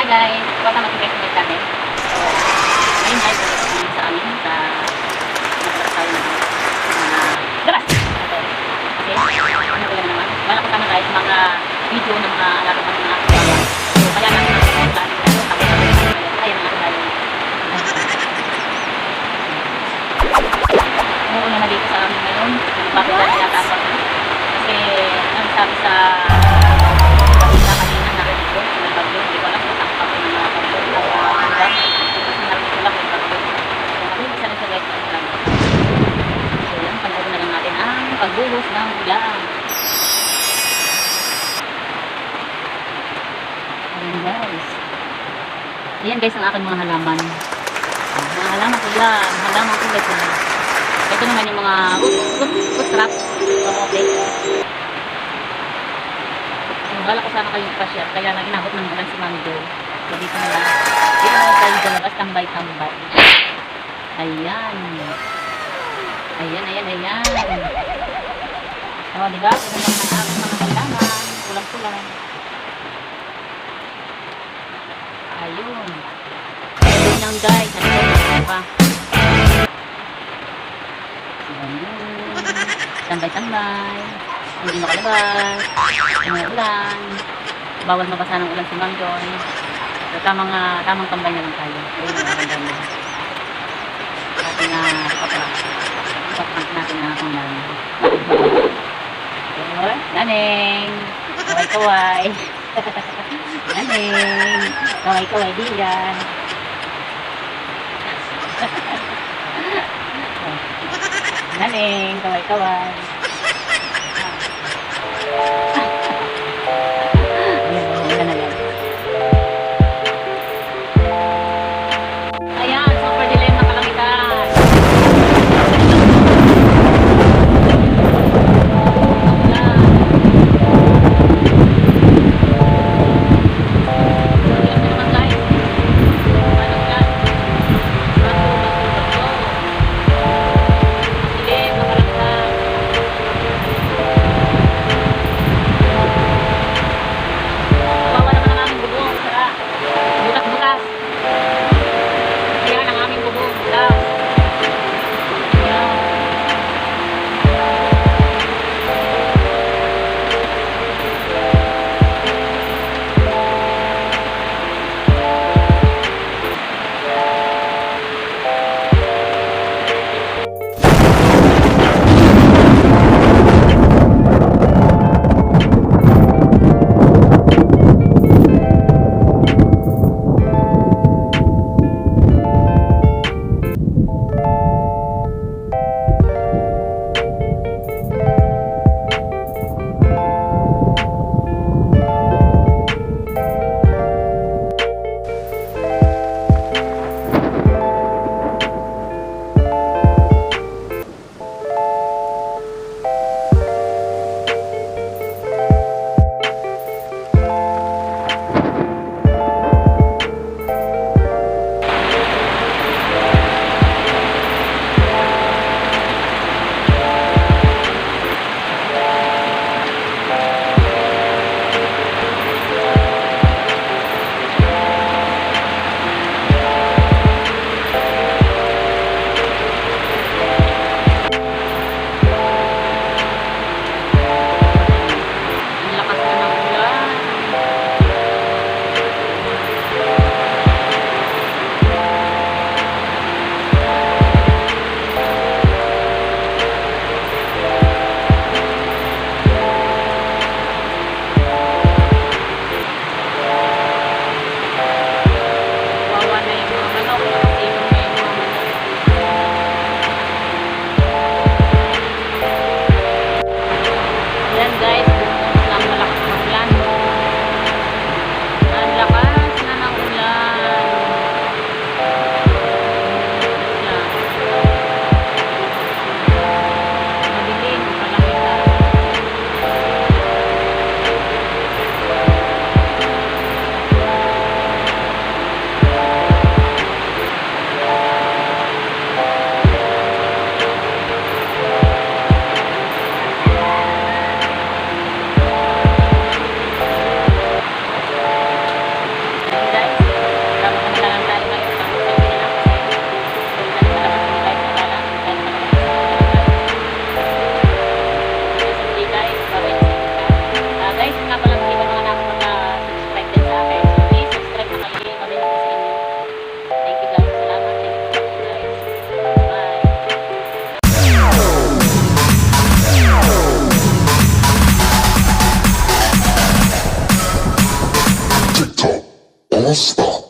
guys, welcome to guys sa channel. So, ngayon guys, dito sa amin sa naglalak tayo ng labas. Okay. Kasi, ano ko lang naman. Wala ko tama guys, mga video ng mga alaga ng mga kasama. So, kaya lang mga kasama tayo. Kaya mga tayo. Umuuna na dito sa amin ngayon. Bakit na tinatapos? Kasi, ang sabi sa kanina nakinig ko, may bagyo. Hindi ko alam kung saan kami ng mga bagyo. Kasi nakinig ko lang may bagyo. So, isa na siya guys. So, yan. Panoorin na lang natin ang pagbuhos ng ulan. Ayan guys. Ayan guys ang aking mga halaman. Mga halaman ko yan. Halaman ko guys. Ito naman yung mga food trap. Okay. Wala ko sana kayong pa-share, kaya lang inabot ng ulan si Momie Joy. So dito na lang. Dito na tayo sa labas, tambay-tambay. Ayan. Ayan. O, diba? Ito naman ang aking mga kailangan. Kulang-kulang. Ayun. Ayun lang guys. Ano pa? Ayun. Tambay-tambay. Hindi makalabas, umuulan, bawal mabasa ng ulan si Momie Joy. So, tamang tambay na lang tayo. Ayun ang aking gamit. Ating kapag natin na akong namin. Naneng! Kaway-kaway! Naneng! Kaway-kaway din yan! Naneng! Kaway-kaway! Ayan, super dilim na kalangitan. gusto.